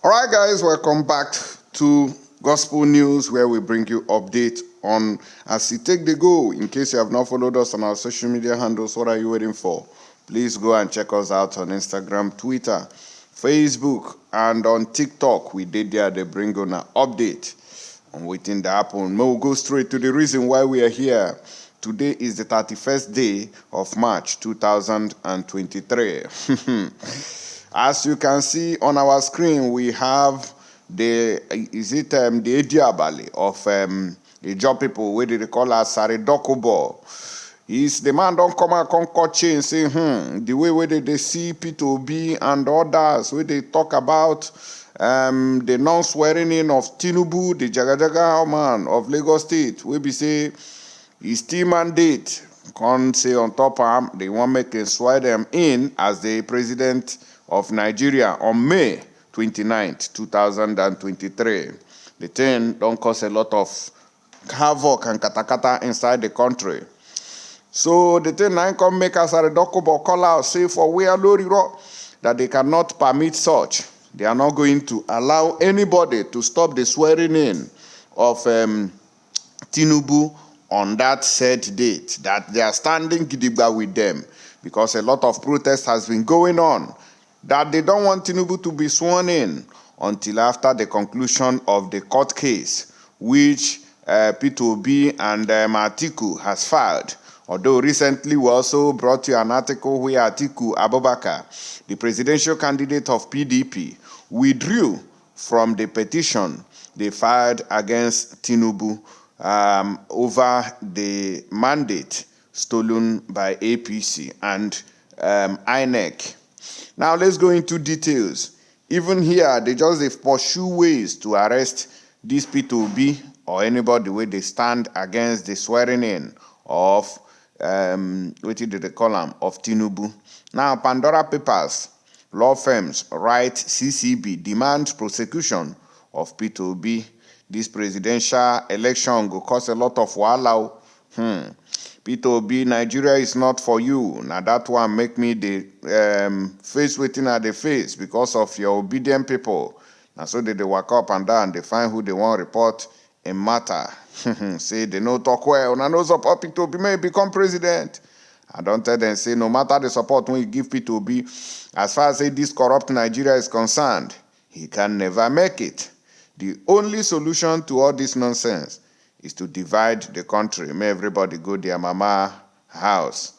All right, guys, welcome back to Gospel News, where we bring you update on as you take the go. In case you have not followed us on our social media handles, what are you waiting for? Please go and check us out on Instagram, Twitter, Facebook, and on TikTok. We did there, they bring on an update on waiting to happen. We'll go straight to the reason why we are here. Today is the 31st day of March 2023. As you can see on our screen, we have the Ediabale of the job people, where they call Asari Dokubo. He's the man don't come and conquer change, say, the way where they see P2B and others, where they talk about the non-swearing in of Tinubu, the Jagajaga man of Lagos State, where we say his team mandate, can't say on top of they want to make swear them in as the president of Nigeria on May 29th, 2023. The thing don't cause a lot of havoc and katakata inside the country. So the thing I come make us a Dokubo call out, say for we are Lori that they cannot permit such. They are not going to allow anybody to stop the swearing in of Tinubu on that said date, that they are standing gidigba with them, because a lot of protest has been going on, that they don't want Tinubu to be sworn in until after the conclusion of the court case, which P2B and Àttàck has filed. Although recently we also brought you an article where Àttàck Abubakar, the presidential candidate of PDP, withdrew from the petition they filed against Tinubu over the mandate stolen by APC and INEC. Now let's go into details. Even here, they just pursue ways to arrest these P2B or anybody where they stand against the swearing in of what did they call them, of Tinubu. Now Pandora Papers, law firms, right, CCB demand prosecution of P2B. This presidential election will cause a lot of wahala. P2B, Nigeria is not for you. Now that one make me the face waiting at the face because of your obedient people. Now so they walk up and down, they find who they want to report a matter. Say they no talk well. Now no support P2B may become president. I don't tell them, say no matter the support when you give P2B, as far as say this corrupt Nigeria is concerned, he can never make it. The only solution to all this nonsense is to divide the country. May everybody go their mama house.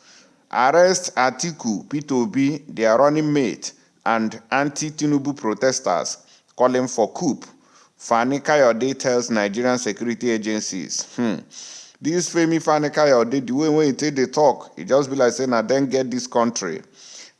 Arrest Àttàck, P2B, their running mate, and anti-Tinubu protesters calling for coup. Fani Kayode tells Nigerian security agencies. This famous Fani Kayode, the way when he take the talk, it just be like saying, I then get this country.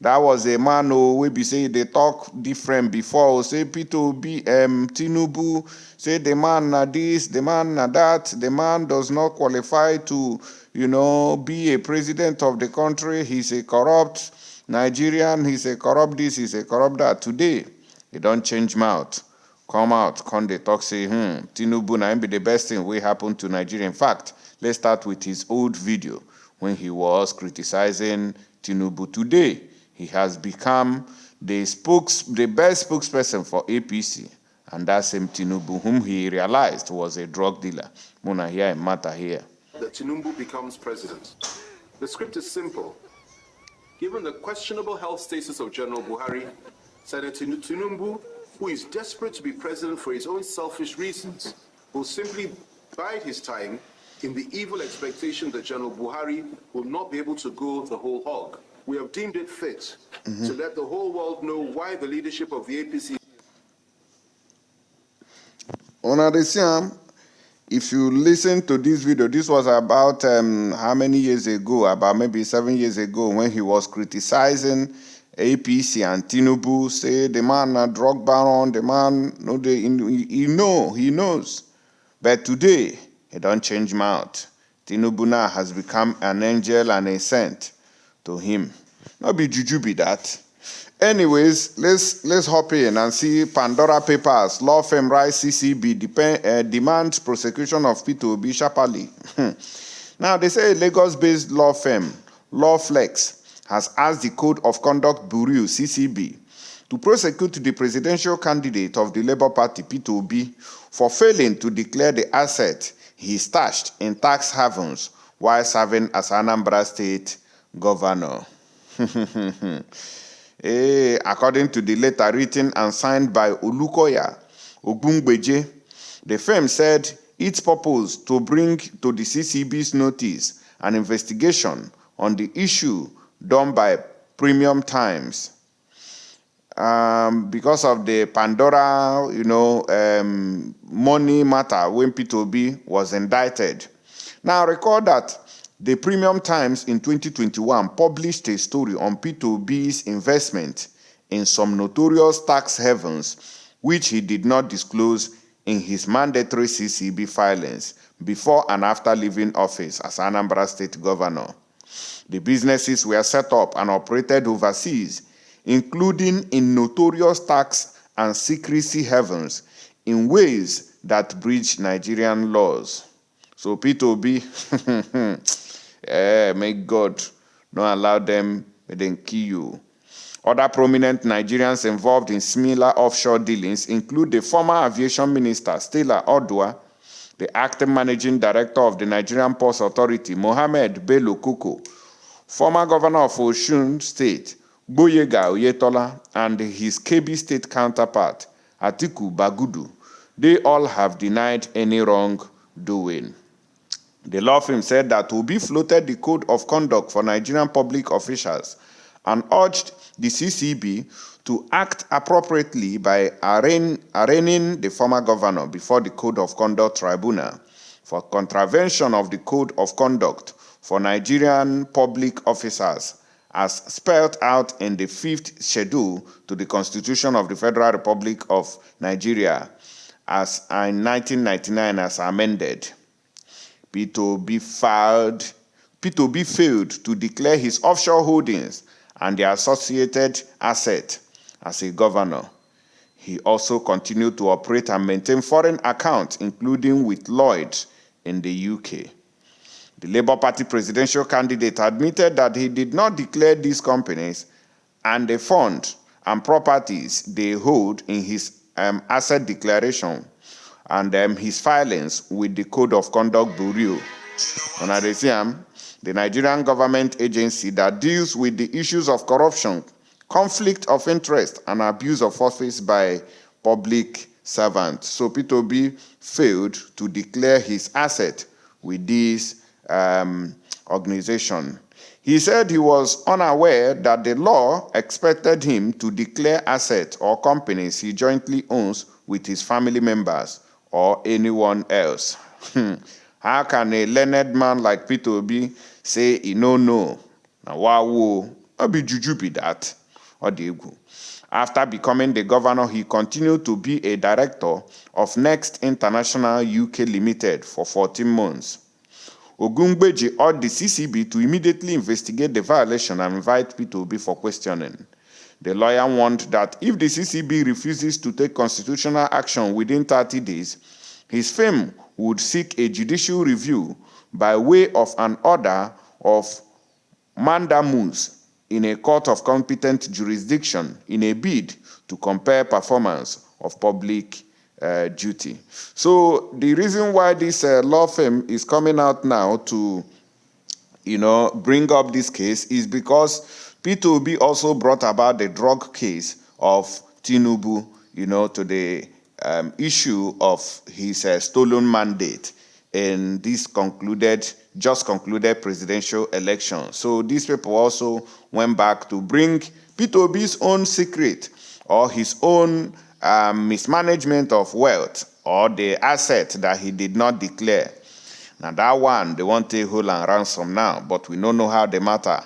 That was a man who we be say they talk different before. Say P2B, Tinubu, say the man na this, the man na that, the man does not qualify to, be a president of the country. He's a corrupt Nigerian, he's a corrupt this, he's a corrupt that. Today, they don't change mouth. Come out, come they talk, say, Tinubu na be the best thing will happen to Nigeria. In fact, let's start with his old video when he was criticizing Tinubu. Today, he has become the best spokesperson for APC, and that same Tinubu, whom he realized was a drug dealer. Muna here and matter here. That Tinubu becomes president. The script is simple. Given the questionable health status of General Buhari, Senator Tinubu, who is desperate to be president for his own selfish reasons, will simply bide his time in the evil expectation that General Buhari will not be able to go the whole hog. We have deemed it fit to let the whole world know why the leadership of the APC. If you listen to this video, this was about how many years ago? About maybe 7 years ago, when he was criticizing APC and Tinubu, say the man a drug baron, the man he knows. But today he don't change mouth. Tinubu now has become an angel and a saint to him. Not be juju be that. Anyways, let's hop in and see Pandora Papers. Law firm Rise CCB demands prosecution of P2B sharply. Now they say Lagos-based law firm Lawflex has asked the Code of Conduct Bureau CCB to prosecute the presidential candidate of the Labour Party, Peter Obi, for failing to declare the asset he stashed in tax havens while serving as Anambra State governor. According to the letter written and signed by Olukoya Ogbungbeje, the firm said its purpose to bring to the CCB's notice an investigation on the issue done by Premium Times because of the Pandora, money matter when Peter Obi was indicted. Now, recall that the Premium Times in 2021 published a story on Peter Obi's investment in some notorious tax havens, which he did not disclose in his mandatory CCB filings before and after leaving office as Anambra State Governor. The businesses were set up and operated overseas, including in notorious tax and secrecy havens, in ways that breach Nigerian laws. So Peter Obi, may God not allow them, then kill you. Other prominent Nigerians involved in similar offshore dealings include the former aviation minister, Stella Odua, the acting managing director of the Nigerian Ports Authority, Mohammed Bello Koko, former governor of Osun State, Boyega Oyetola, and his Kebbi State counterpart, Atiku Bagudu. They all have denied any wrongdoing. The law firm said that Obi floated the code of conduct for Nigerian public officials and urged the CCB to act appropriately by arraigning the former governor before the Code of Conduct Tribunal for contravention of the Code of Conduct for Nigerian public officers as spelled out in the 5th schedule to the Constitution of the Federal Republic of Nigeria as in 1999 as amended. Peter Obi failed to declare his offshore holdings and the associated asset as a governor. He also continued to operate and maintain foreign accounts, including with Lloyds in the UK. The Labour Party presidential candidate admitted that he did not declare these companies and the fund and properties they hold in his asset declaration and his filings with the Code of Conduct Bureau. The Nigerian government agency that deals with the issues of corruption, conflict of interest, and abuse of office by public servants. So Peter Obi failed to declare his asset with this organization. He said he was unaware that the law expected him to declare assets or companies he jointly owns with his family members or anyone else. How can a learned man like Peter Obi say he no know? Now, wow, I'll be juju be that. Or the After becoming the governor, he continued to be a director of Next International UK Limited for 14 months. Ogungbeji urged the CCB to immediately investigate the violation and invite Peter Obi for questioning. The lawyer warned that if the CCB refuses to take constitutional action within 30 days, his firm would seek a judicial review by way of an order of mandamus in a court of competent jurisdiction in a bid to compare performance of public duty. So the reason why this law firm is coming out now to, bring up this case is because Peter Obi also brought about the drug case of Tinubu, to the issue of his stolen mandate in this just concluded presidential election. So these people also went back to bring Peter Obi's own secret or his own mismanagement of wealth or the asset that he did not declare. Now that one, they want to take hold and ransom now, but we don't know how the matter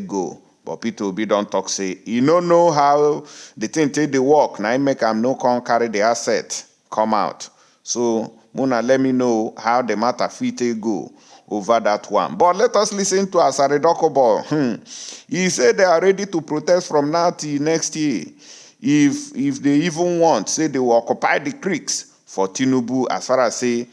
go. But Peter Obi don't talk say, you don't know how the thing take the work. Now I make him no come carry the asset, come out. So Muna, let me know how the matter fit go over that one. But let us listen to Asari Dokubo. He said they are ready to protest from now till next year. If they even want, say they will occupy the creeks for Tinubu as far as say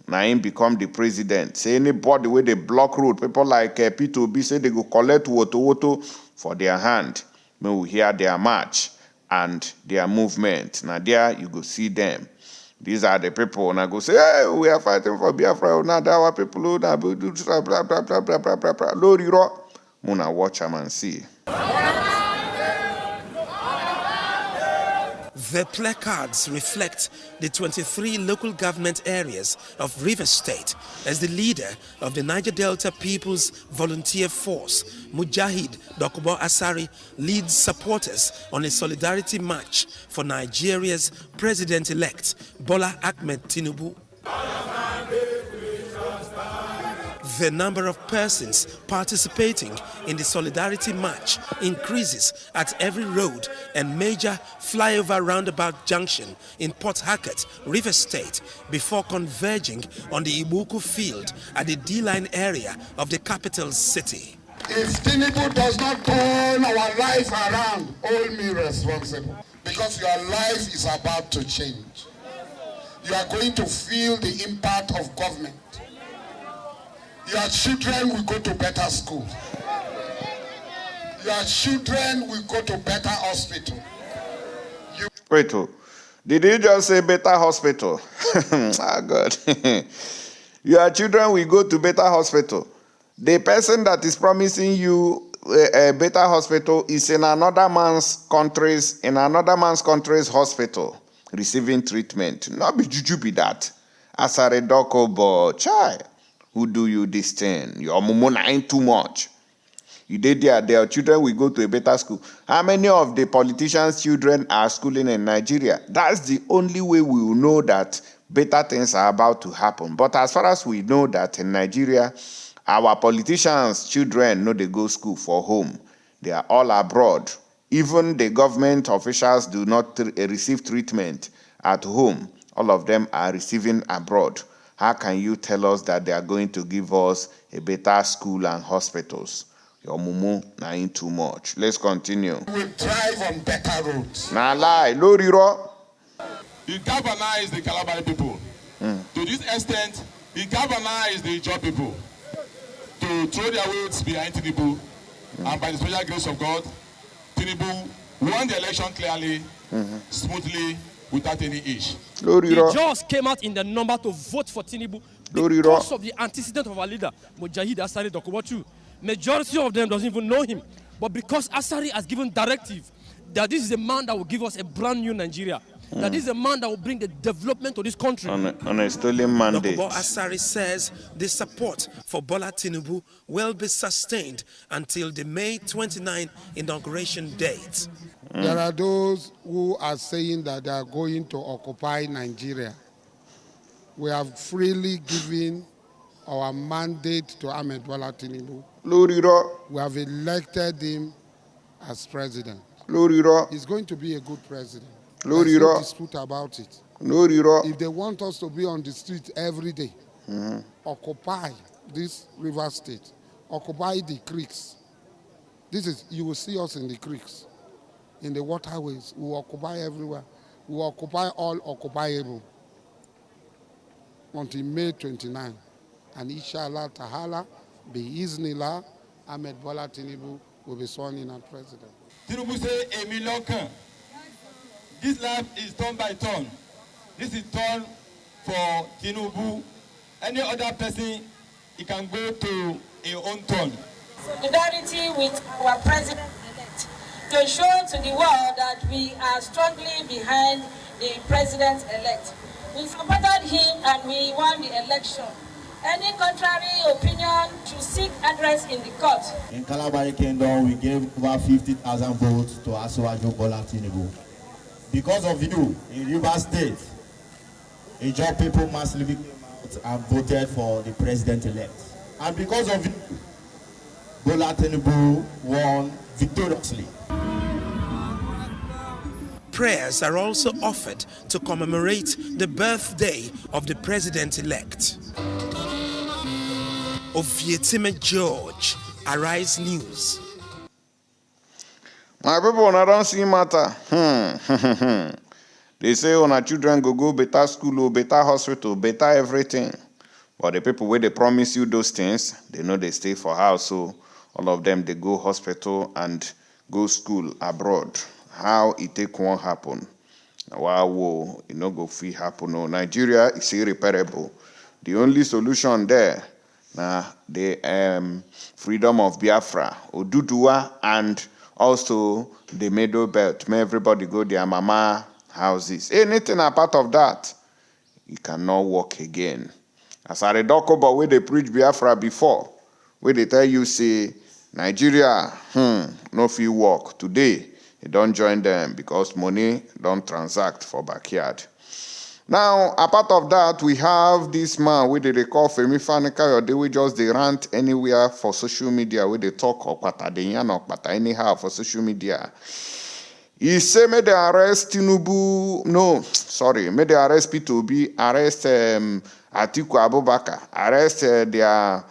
Naim become the president. Say anybody where they block road, people like Peter Obi say they go collect woto for their hand. May we hear their march and their movement. Now there you go see them. These are the people. And I go say, hey, we are fighting for Biafra. Now there are people who blah blah blah blah blah blah blah blah blah. Lori ro. Muna watch them and see. The placards reflect the 23 local government areas of Rivers State as the leader of the Niger Delta People's Volunteer Force, Mujahid Dokubo Asari, leads supporters on a solidarity march for Nigeria's president-elect, Bola Ahmed Tinubu. The number of persons participating in the Solidarity March increases at every road and major flyover roundabout junction in Port Harcourt, Rivers State, before converging on the Ibuku field at the D-line area of the capital city. If Tinubu does not turn our life around, hold me responsible. Because your life is about to change. You are going to feel the impact of government. Your children will go to better school. Your children will go to better hospital. Wait, did you just say better hospital? Ah, God. Your children will go to better hospital. The person that is promising you a better hospital is in another man's country's hospital receiving treatment. Not be juju be that. Asari Dokubo, child. Who do you this thing? Your mumu ain't too much. You did their children will go to a better school. How many of the politicians' children are schooling in Nigeria? That's the only way we will know that better things are about to happen. But as far as we know that in Nigeria, our politicians' children know they go school for home. They are all abroad. Even the government officials do not receive treatment at home. All of them are receiving abroad. How can you tell us that they are going to give us a better school and hospitals? Your mumu na ain't too much. Let's continue. We drive on better roads. Na lie, Lori ro. He galvanized the Calabar people. To this extent, he galvanized the job people to throw their weights behind Tinubu. And by the special grace of God, Tinubu won the election clearly, smoothly, without any issue. He just came out in the number to vote for Tinubu because of the antecedent of our leader, Mujahid Asari Dokubo too. Majority of them doesn't even know him. But because Asari has given directive that this is a man that will give us a brand new Nigeria, that this is a man that will bring the development to this country. On a stolen mandate. Dokubo Asari says the support for Bola Tinubu will be sustained until the May 29 inauguration date. There are those who are saying that they are going to occupy Nigeria. We have freely given our mandate to Ahmed Bola Tinubu. We have elected him as president. He's going to be a good president. There's no dispute about it. If they want us to be on the street every day, occupy this river state, occupy the creeks. You will see us in the creeks. In the waterways, we will occupy everywhere. We will occupy all occupiable until May 29. And inshallah ta'ala, bi-iznillah, Ahmed Bola Tinubu will be sworn in as president. Tinubu say, a million can. This life is turn by turn. This is turn for Tinubu. Any other person, he can go to his own turn. Solidarity with our president-elect to show to the world that we are strongly behind the president-elect. We supported him and we won the election. Any contrary opinion should seek address in the court. In Calabar Kingdom, we gave over 50,000 votes to Asiwaju Bola Tinubu. Because of you, in Rivers State, a job people massively came out and voted for the president-elect. And because of you, Bola Tinubu won victoriously. Prayers are also offered to commemorate the birthday of the president-elect. Ovietime George, Arise News. My people, I don't see matter. They say on our children go better school, better hospital, better everything. But the people where they promise you those things, they know they stay for house. So all of them, they go hospital and go school abroad. how it take one happen. Wow, it no go free happen. No, Nigeria is irreparable. The only solution there, the freedom of Biafra, Oduduwa, and also the Middle Belt. May everybody go their mama houses. Anything apart of that, it cannot work again. Asari Dokubo, where they preach Biafra before, where they tell you, say, Nigeria, no fee work. Today, you don't join them because money don't transact for backyard. Now, apart of that, we have this man where they call Femi Fani-Kayode, we just they rant anywhere for social media, where they talk anyhow for social media. He say may they arrest Tinubu, may they arrest P2B, arrest Àttàck Abubakar, arrest their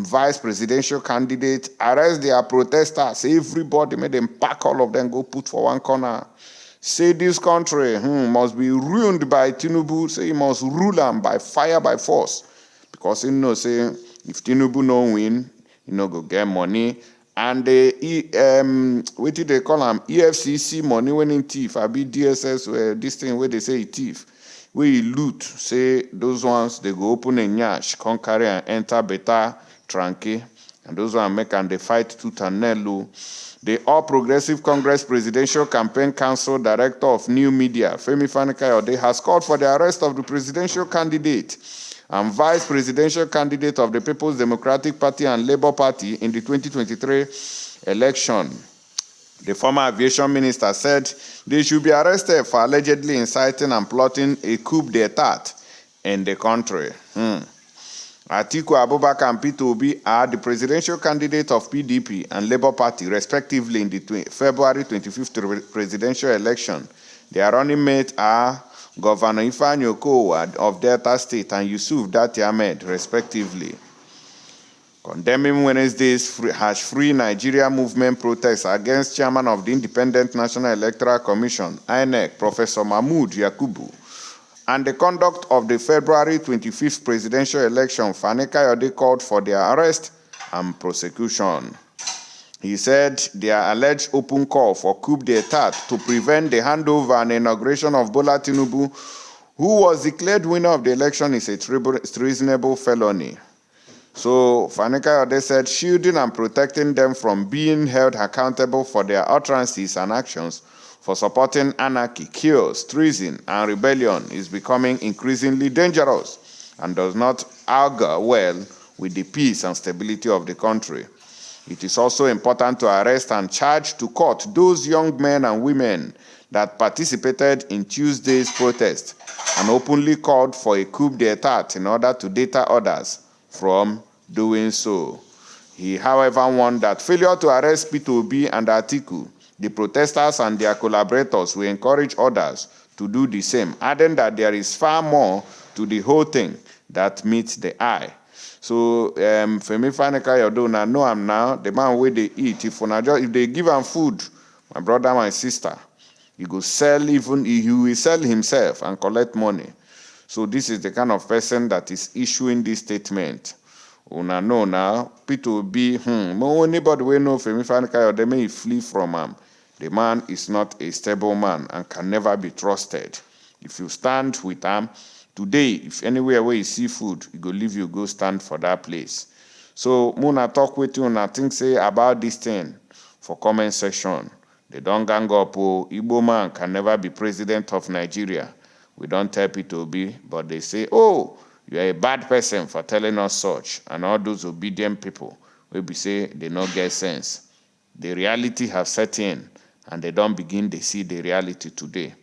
vice presidential candidate, arrest their protesters, everybody, make them pack all of them, go put for one corner. Say this country must be ruined by Tinubu, say he must rule them by fire, by force. Because you know, say, if Tinubu no win, you know, go get money. And what did they call them? EFCC money winning thief. I be DSS, this thing where they say thief. Where you loot, say those ones, they go open a nyash, come carry and enter better tranque. And those ones make and they fight tooth and nail. The All Progressive Congress Presidential Campaign Council Director of New Media, Femi Fani-Kayode, has called for the arrest of the presidential candidate and vice presidential candidate of the People's Democratic Party and Labour Party in the 2023 election. The former aviation minister said they should be arrested for allegedly inciting and plotting a coup d'etat in the country. Àttàck Abubakar and P2B are the presidential candidate of PDP and Labour Party, respectively, in the February 25th presidential election. Their running mates are Governor Ifeanyi Okowa of Delta State and Yusuf Datti Ahmed, respectively. Condemning Wednesday's Free Nigeria movement protests against Chairman of the Independent National Electoral Commission, INEC, Professor Mahmood Yakubu, and the conduct of the February 25th presidential election, Fani-Kayode called for their arrest and prosecution. He said their alleged open call for coup d'etat to prevent the handover and inauguration of Bola Tinubu, who was declared winner of the election, is a treasonable felony. So Fani-Kayode said shielding and protecting them from being held accountable for their utterances and actions for supporting anarchy, chaos, treason, and rebellion is becoming increasingly dangerous and does not augur well with the peace and stability of the country. It is also important to arrest and charge to court those young men and women that participated in Tuesday's protest and openly called for a coup d'etat in order to deter others from doing so. He, however, warned that failure to arrest P2B and Àttàck, the protesters and their collaborators, will encourage others to do the same, adding that there is far more to the whole thing that meets the eye. So, Femi Fani-Kayode, know him now, the man where they eat. If they give him food, my brother, my sister, he will sell himself and collect money. So this is the kind of person that is issuing this statement. Una know now, P2B, anybody will know Femi Fani-Kayode may flee from him. The man is not a stable man and can never be trusted. If you stand with him, today, if anywhere where you see food, he go leave you, go stand for that place. So, Muna talk with you and think say about this thing for comment section. They don't gang up, Igbo man can never be president of Nigeria. We don't tell P2B, but they say, oh, you are a bad person for telling us such. And all those obedient people will be say they don't get sense. The reality have set in, and they don't begin to see the reality today.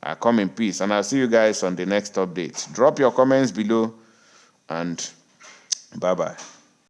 I come in peace, and I'll see you guys on the next update. Drop your comments below, and bye-bye.